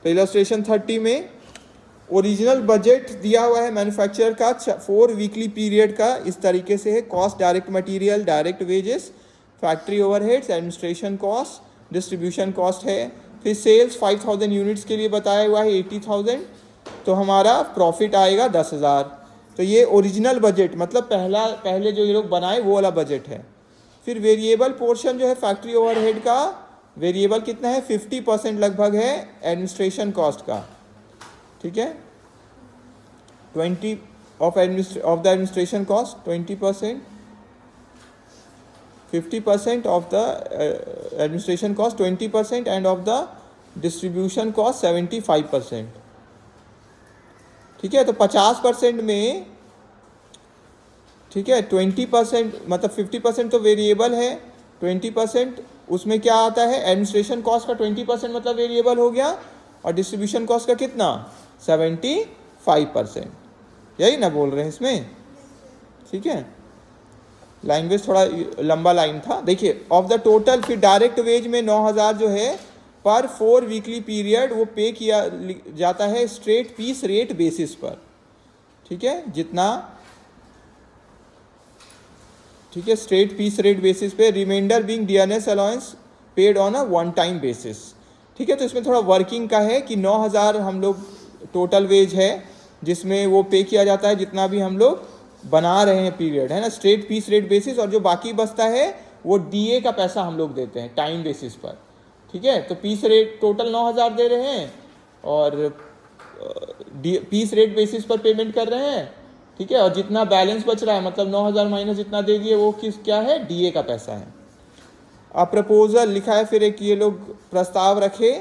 तो इलस्ट्रेशन 30 में original budget दिया हुआ है मैन्युफैक्चरर का 4 वीकली पीरियड का, इस तरीके से है। Cost direct material, direct wages, factory overheads, administration cost, distribution cost है। फिर सेल्स 5000 यूनिट्स के लिए बताया हुआ है 80,000, तो हमारा प्रॉफिट आएगा 10,000। तो ये ओरिजिनल बजट मतलब पहले जो ये लोग बनाए वो वाला बजट है। फिर वेरिएबल पोर्शन जो है फैक्ट्री ओवरहेड का, वेरिएबल कितना है 50% लगभग है एडमिनिस्ट्रेशन कॉस्ट का, ठीक है। 20 of the administration cost 20%, 50% of the administration cost 20% end of the distribution cost 75%, ठीक है। तो 50% में, ठीक है, 20% मतलब 50% तो वेरिएबल है, 20% उसमें क्या आता है एडमिनिस्ट्रेशन कॉस्ट का 20% मतलब वेरिएबल हो गया, और डिस्ट्रीब्यूशन कॉस्ट का कितना 75%, यही ना बोल रहे हैं इसमें, ठीक है। लैंग्वेज थोड़ा लंबा लाइन था। देखिए ऑफ द टोटल, फिर डायरेक्ट वेज में 9,000 जो है पर 4 वीकली पीरियड वो पे किया जाता है स्ट्रेट पीस रेट बेसिस पर, ठीक है, जितना, ठीक है, स्ट्रेट पीस रेट बेसिस पे। Reminder being DNS allowance paid on a one time basis, ठीक है। तो इसमें थोड़ा वर्किंग का है कि 9,000 हम लोग टोटल वेज है जिसमें वो पे किया जाता है जितना भी हम लोग बना रहे हैं पीरियड, है ना, स्ट्रेट पीस रेट बेसिस, और जो बाकी बचता है वो डीए का पैसा हम लोग देते हैं टाइम बेसिस पर, ठीक है। तो पीस रेट टोटल 9,000 दे रहे हैं और पीस रेट बेसिस पर पेमेंट कर रहे हैं, ठीक है। और जितना बैलेंस बच रहा है मतलब 9,000 माइनस जितना दे दिए वो क्या है, डीए का पैसा है। अब प्रपोजल लिखा है, फिर एक ये लोग प्रस्ताव रखे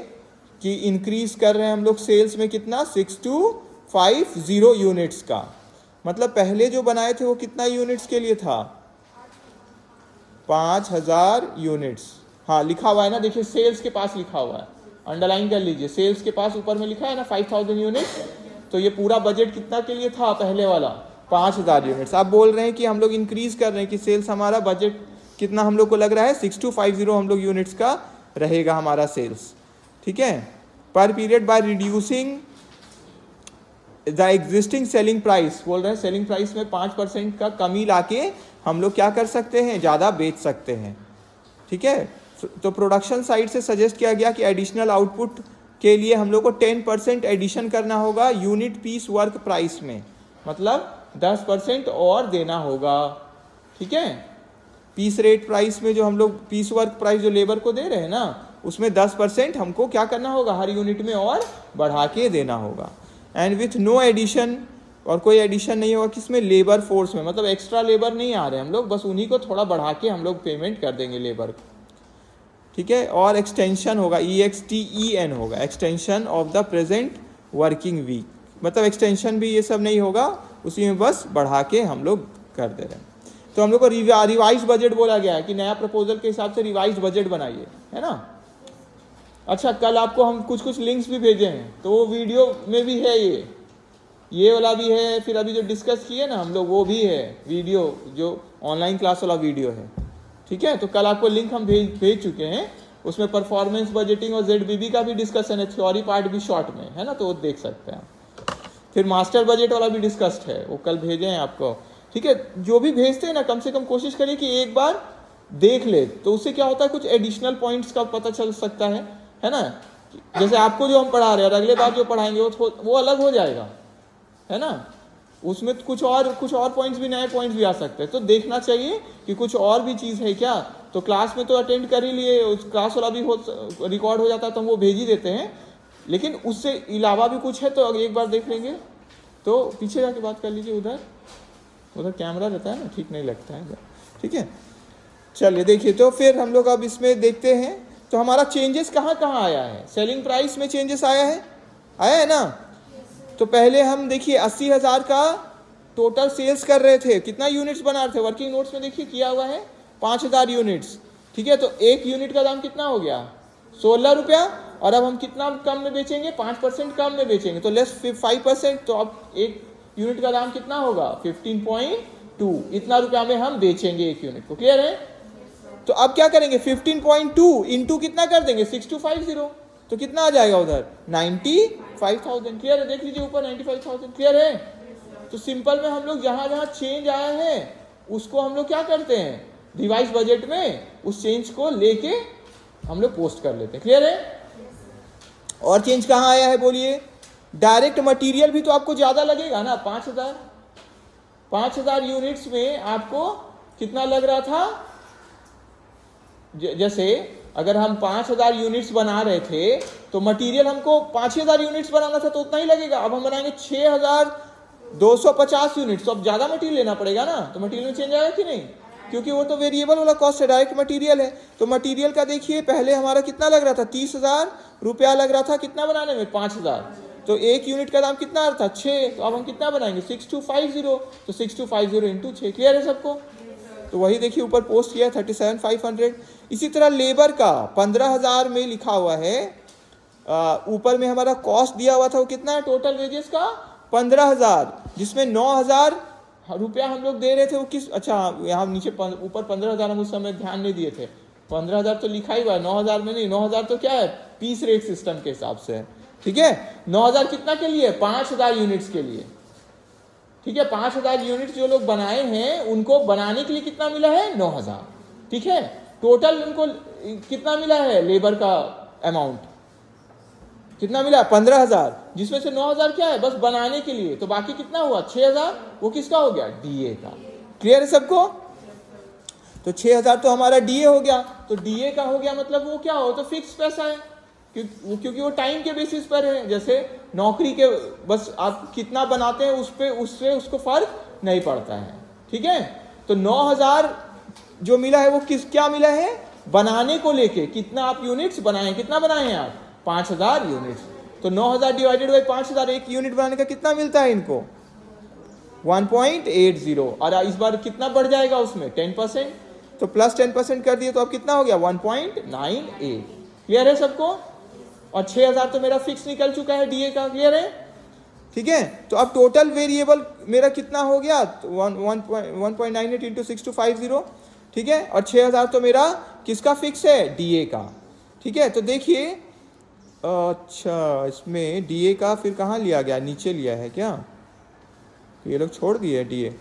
कि इंक्रीज कर रहे हैं हम लोग सेल्स में कितना 6250 यूनिट्स का, मतलब पहले जो बनाए थे वो कितना यूनिट्स के लिए था 5000 यूनिट्स, हाँ लिखा हुआ है ना, देखिए सेल्स के पास लिखा हुआ है, अंडरलाइन कर लीजिए, सेल्स के पास ऊपर में लिखा है ना 5000 यूनिट्स। तो ये पूरा बजट कितना के लिए था पहले वाला 5000 यूनिट्स। आप बोल रहे हैं कि हम लोग इंक्रीज कर रहे हैं कि सेल्स हमारा बजट कितना हम लोग को लग रहा है 6250 हम लोग यूनिट्स का रहेगा हमारा सेल्स, ठीक है, पर period by reducing the existing selling price. बोल रहे हैं सेलिंग प्राइस में 5% का कमी लाके हम लोग क्या कर सकते हैं, ज़्यादा बेच सकते हैं, ठीक है। तो प्रोडक्शन साइड से सजेस्ट किया गया कि एडिशनल आउटपुट के लिए हम लोग को 10% एडिशन करना होगा यूनिट पीस वर्क प्राइस में, मतलब 10% और देना होगा, ठीक है। पीस रेट प्राइस में जो हम लोग पीस वर्क प्राइस जो लेबर को दे रहे हैं ना उसमें 10% हमको क्या करना होगा हर यूनिट में और बढ़ा के देना होगा। एंड विथ नो एडिशन, और कोई एडिशन नहीं होगा किसमें, लेबर फोर्स में, मतलब एक्स्ट्रा लेबर नहीं आ रहे हम लोग, बस उन्हीं को थोड़ा बढ़ा के हम लोग पेमेंट कर देंगे लेबर को, ठीक है। और एक्सटेंशन होगा, EXTEN होगा, extension of the present working week, मतलब एक्सटेंशन भी ये सब नहीं होगा, उसी में बस बढ़ा के हम लोग कर दे रहे हैं। तो हम लोग को रिवाइज बजट बोला गया है कि नया प्रपोजल के हिसाब से रिवाइज बजट बनाइए, है ना। अच्छा, कल आपको हम कुछ लिंक्स भी भेजे हैं, तो वो वीडियो में भी है, ये वाला भी है, फिर अभी जो डिस्कस किए ना हम लोग वो भी है वीडियो, जो ऑनलाइन क्लास वाला वीडियो है, ठीक है। तो कल आपको लिंक हम भेज चुके हैं, उसमें परफॉर्मेंस बजटिंग और ZBB का भी डिस्कशन है, थ्योरी पार्ट भी शॉर्ट में है ना, तो वो देख सकते हैं। फिर मास्टर बजट वाला भी डिस्कस्ड है, वो कल भेजे हैं आपको, ठीक है। जो भी भेजते हैं ना कम से कम कोशिश करिए कि एक बार देख ले, तो उससे क्या होता है कुछ एडिशनल पॉइंट्स का पता चल सकता है ना। जैसे आपको जो हम पढ़ा रहे हैं और अगले बार जो पढ़ाएंगे वो अलग हो जाएगा, है ना, उसमें कुछ और पॉइंट्स भी, नए पॉइंट्स भी आ सकते हैं। तो देखना चाहिए कि कुछ और भी चीज़ है क्या। तो क्लास में तो अटेंड कर ही लिए, उस क्लास वाला भी रिकॉर्ड हो जाता है तो हम वो भेज ही देते हैं, लेकिन उससे अलावा भी कुछ है तो एक बार देख लेंगे। तो पीछे जाके बात कर लीजिए, उधर कैमरा रहता है ना, ठीक नहीं लगता है, ठीक है। चलिए देखिए, तो फिर हम लोग अब इसमें देखते हैं तो हमारा चेंजेस कहाँ आया है। सेलिंग प्राइस में चेंजेस आया है ना। तो पहले हम देखिए 80,000 का टोटल सेल्स कर रहे थे, कितना यूनिट्स बना रहे थे, वर्किंग नोट्स में देखिए किया हुआ है 5000 यूनिट्स, ठीक है। तो एक यूनिट का दाम कितना हो गया 16 रुपया, और अब हम कितना कम में बेचेंगे 5% कम में बेचेंगे, तो लेस 5%, तो अब एक यूनिट का दाम कितना होगा 15.2, इतना रुपया में हम बेचेंगे एक यूनिट को, क्लियर है। तो अब क्या करेंगे 15.2 इंटू कितना कर देंगे 6250, तो कितना आ जाएगा उधर 95,000। क्लियर है? देख लीजिए ऊपर 95,000। क्लियर है? तो सिंपल में हम लोग जहां जहां चेंज आया है उसको हम लोग क्या करते हैं, रिवाइज बजट में उस चेंज को लेके हम लोग पोस्ट कर लेते हैं। क्लियर है? और चेंज कहाँ आया है बोलिए? डायरेक्ट मटेरियल भी तो आपको ज्यादा लगेगा ना, 5,000 यूनिट्स में आपको कितना लग रहा था? जैसे अगर हम 5,000 यूनिट्स बना रहे थे तो मटेरियल हमको 5,000 यूनिट्स बनाना था तो उतना ही लगेगा। अब हम बनाएंगे 6,250 यूनिट्स, तो अब ज्यादा मटेरियल लेना पड़ेगा ना, तो मटेरियल में चेंज आएगा कि नहीं? क्योंकि वो तो वेरिएबल वाला कॉस्ट है, डायरेक्ट मटेरियल है। तो मटेरियल का देखिए पहले हमारा कितना लग रहा था, 30,000 रुपया लग रहा था कितना बनाने में, 5,000। तो एक यूनिट का दाम कितना था, 6। तो अब हम कितना बनाएंगे, 6250। तो 6250 इंटू 6। क्लियर है सबको? तो वही देखिए ऊपर पोस्ट किया 37,500। इसी तरह लेबर का 15,000 में लिखा हुआ है, ऊपर में हमारा कॉस्ट दिया हुआ था वो कितना है, टोटल वेजेस का 15,000, जिसमें 9,000 रुपया हम लोग दे रहे थे। वो किस, अच्छा यहाँ नीचे ऊपर 15,000 हम उस समय ध्यान नहीं दिए थे। 15,000 तो लिखा ही हुआ है, 9,000 में नहीं। 9,000 तो क्या है, पीस रेट सिस्टम के हिसाब से है। ठीक है? 9,000 कितना के लिए, 5,000 यूनिट्स के लिए। ठीक है? 5,000 यूनिट्स जो लोग बनाए हैं उनको बनाने के लिए कितना मिला है, 9,000। ठीक है? टोटल उनको कितना मिला है, लेबर का अमाउंट कितना मिला, 15,000, जिसमें से 9,000 क्या है, बस बनाने के लिए। तो बाकी कितना हुआ, 6,000, वो किसका हो गया, डीए का। क्लियर है सबको? तो 6,000 तो हमारा डीए हो गया। तो डीए का हो गया मतलब वो क्या हो, तो फिक्स पैसा है, क्योंकि वो टाइम के बेसिस पर है। जैसे नौकरी के बस आप कितना बनाते हैं उससे उसको फर्क नहीं पड़ता है। ठीक है? तो 9,000 जो मिला है वो क्या मिला है, बनाने को लेके। कितना आप यूनिट्स बनाए, कितना बनाए हैं आप, 5,000 यूनिट्स। तो 9,000 डिवाइडेड बाई 5,000, एक यूनिट बनाने का कितना मिलता है इनको, 1.80। और इस बार कितना बढ़ जाएगा उसमें, 10%। तो प्लस 10% कर दिए तो अब कितना हो गया, 1.98। क्लियर है सबको? और 6,000 तो मेरा फिक्स निकल चुका है डीए का। क्लियर है? ठीक है? तो अब टोटल वेरिएबल मेरा कितना हो गया, 1.98 इंटू 6250। ठीक है? और 6,000 तो मेरा किसका फिक्स है, डीए का। ठीक है? तो देखिए, अच्छा इसमें डीए का फिर कहाँ लिया गया, नीचे लिया है क्या, तो ये लोग छोड़ दिए डीए।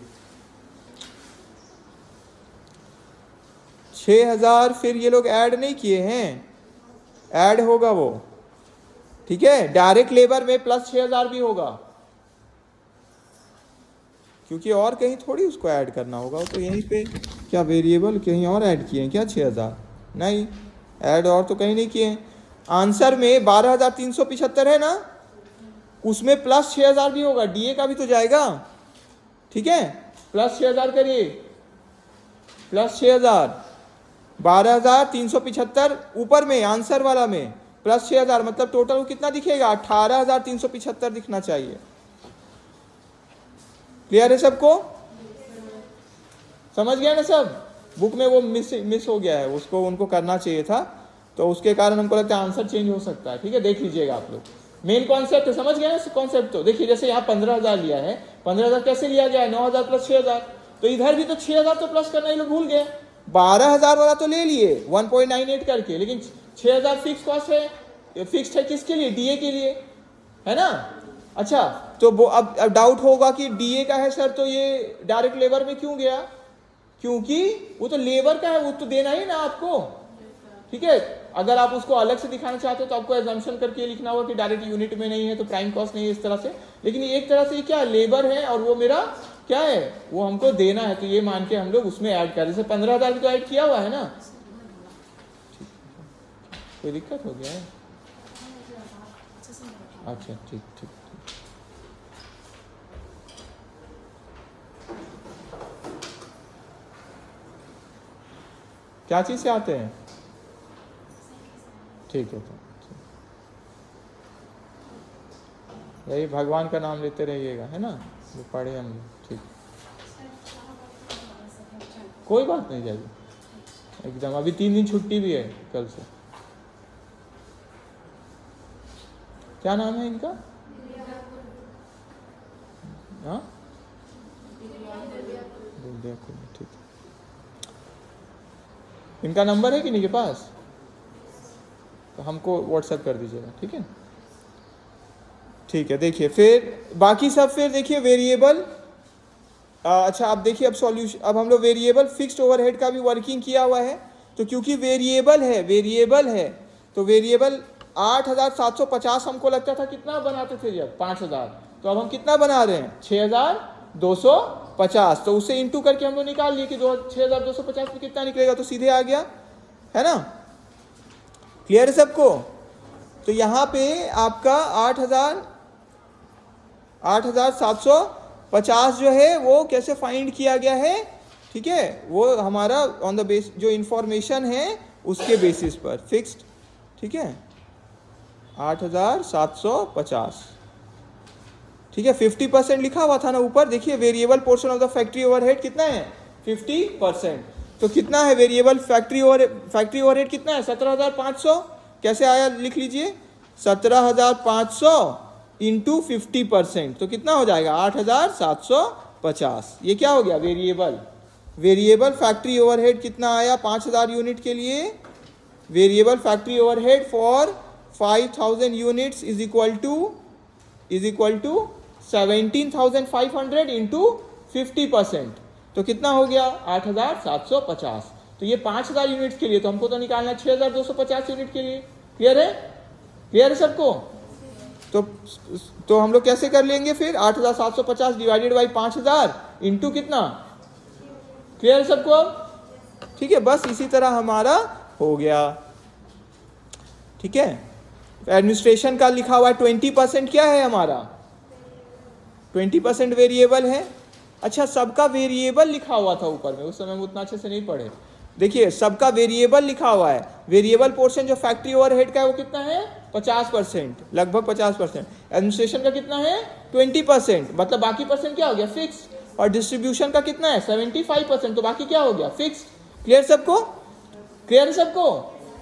6,000 फिर ये लोग ऐड नहीं किए हैं, ऐड होगा वो। ठीक है? डायरेक्ट लेबर में प्लस 6,000 भी होगा, क्योंकि और कहीं थोड़ी उसको ऐड करना होगा। तो यहीं पे क्या वेरिएबल कहीं और ऐड किए हैं क्या, 6,000 नहीं, ऐड और तो कहीं नहीं किए हैं। आंसर में 12,375 है ना, उसमें प्लस 6,000 भी होगा, डीए का भी तो जाएगा। ठीक है? प्लस 6,000 करिए, प्लस 6,000, 12,375 ऊपर में आंसर वाला में प्लस 6,000, मतलब टोटल कितना दिखेगा, 18,375 दिखना चाहिए। क्लियर है सबको? समझ गया ना सब? बुक में वो मिस हो गया है, उसको उनको करना चाहिए था, तो उसके कारण हमको लगता है आंसर चेंज हो सकता है। ठीक है? देख लीजिएगा आप लोग, मेन कॉन्सेप्ट है, समझ गए ना कॉन्सेप्ट? तो देखिए जैसे यहाँ 15,000 लिया है, 15,000 कैसे लिया गया है, 9,000 प्लस 6,000। तो इधर भी तो 6,000 तो प्लस करना ये लोग भूल गए। 12,000 वाला तो ले लिए 1.98 करके, लेकिन 6,000 फिक्स कॉस्ट है, फिक्स्ड है किसके लिए, डीए के लिए, है ना? अच्छा, तो वो अब डाउट होगा कि डीए का है सर, तो ये डायरेक्ट लेबर में क्यों गया, क्योंकि वो तो लेबर का है, वो तो देना ही ना आपको। ठीक है? अगर आप उसको अलग से दिखाना चाहते हो तो आपको एजम्पशन करके लिखना होगा कि डायरेक्ट यूनिट में नहीं है तो प्राइम कॉस्ट नहीं है, इस तरह से। लेकिन एक तरह से क्या लेबर है और वो मेरा क्या है, वो हमको देना है, तो ये मान के हम लोग उसमें ऐड कर, जैसे 15,000 तो ऐड किया हुआ है ना। कोई दिक्कत हो गया है? अच्छा ठीक ठीक। क्या चीज से आते हैं? ठीक है, तो यही भगवान का नाम लेते रहिएगा, है ना, जो पढ़े हम लोग। ठीक, कोई बात नहीं जाएगी एकदम। अभी 3 दिन छुट्टी भी है कल से। क्या नाम है इनका? हाँ, ठीक। इनका नंबर है कि नहीं के पास? तो हमको व्हाट्सएप कर दीजिएगा, ठीक है। ठीक है, देखिए फिर बाकी सब, फिर देखिए वेरिएबल। अच्छा अब देखिए, अब सॉल्यूशन, अब हम लोग वेरिएबल फिक्स्ड ओवरहेड का भी वर्किंग किया हुआ है। तो क्योंकि वेरिएबल है तो वेरिएबल 8,750 हमको लगता था कितना बनाते थे जब 5,000, तो अब हम कितना बना रहे हैं 6,250। तो उसे इंटू करके हम लोग निकाल लिए कि 6,250 में कितना निकलेगा, तो सीधे आ गया, है ना। क्लियर है सबको। तो यहाँ पे आपका 8,750 जो है वो कैसे फाइंड किया गया है, ठीक है, वो हमारा ऑन द बेस जो इंफॉर्मेशन है उसके बेसिस पर फिक्स्ड, ठीक है, 8,750, ठीक है। 50% लिखा हुआ था ना ऊपर, देखिए variable portion of the factory overhead कितना है 50%। तो कितना है वेरिएबल फैक्ट्री ओवरहेड कितना है 17,500। कैसे आया वेरिएबल लीजिए, 17,500 इंटू 50%, तो कितना हो जाएगा 8,750। ये क्या हो गया वेरिएबल फैक्ट्री ओवरहेड कितना आया 5,000 यूनिट के लिए। Variable factory overhead for 5,000 units is equal to 17,500 into 50%, तो कितना हो गया 8,750। तो ये 5,000 यूनिट्स के लिए, तो हमको तो निकालना है 6,250 यूनिट के लिए। क्लियर है सबको। तो हम लोग कैसे कर लेंगे फिर 8,750 डिवाइडेड बाई 5,000 इंटू कितना। क्लियर है सबको, ठीक है। बस इसी तरह हमारा हो गया, ठीक है। एडमिनिस्ट्रेशन का लिखा हुआ है 20% क्या है हमारा 20% वेरिएबल है। अच्छा सबका वेरिएबल लिखा हुआ था ऊपर में, उस समय हम उतना अच्छे से नहीं पढ़े। देखिए सबका वेरिएबल लिखा हुआ है, वेरिएबल पोर्शन जो फैक्ट्री ओवरहेड का है वो कितना है 50%, लगभग 50%। एडमिनिस्ट्रेशन का कितना है 20%, मतलब बाकी परसेंट क्या हो गया फिक्स। और डिस्ट्रीब्यूशन का कितना है 75%, तो बाकी क्या हो गया फिक्स। क्लियर सबको,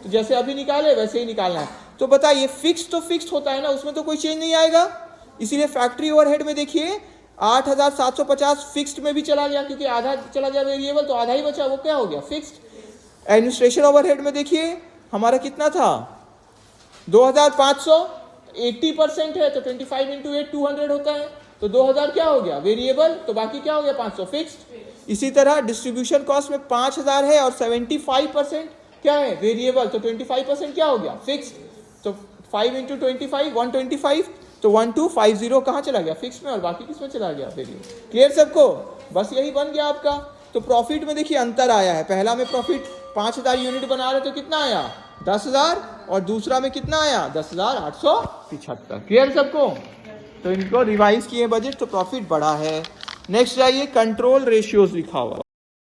तो जैसे अभी निकाले वैसे ही निकालना है। तो बताइए फिक्स तो फिक्स होता है ना, उसमें तो कोई चेंज नहीं आएगा। इसीलिए फैक्ट्री ओवरहेड में देखिए 8,750 फिक्स्ड में भी चला गया, क्योंकि आधा चला गया वेरिएबल, तो आधा ही बचा, वो क्या हो गया फिक्स्ड। एडमिनिस्ट्रेशन ओवरहेड में देखिए हमारा कितना था 2,500, 80% है तो 25 इंटू 8 200 होता है, तो 2,000 क्या हो गया वेरिएबल, तो बाकी क्या हो गया 500 फिक्स्ड। इसी तरह डिस्ट्रीब्यूशन कॉस्ट में 5,000 है और 75% क्या है वेरिएबल, तो 25% क्या हो गया फिक्स्ड। तो 5 इंटू 25 125, तो 1250 कहाँ चला गया फिक्स में, और बाकी किस में चला गया वेरिएबल। क्लियर सबको, बस यही बन गया आपका। तो प्रॉफिट में देखिए अंतर आया है, पहला में प्रॉफिट 5,000 यूनिट बना रहे तो कितना आया 10,000, और दूसरा में कितना आया 10,875। क्लियर सबको। तो इनको रिवाइज किए बजट, तो प्रॉफिट बढ़ा है। नेक्स्ट जाइए, कंट्रोल रेशियोज लिखा हुआ।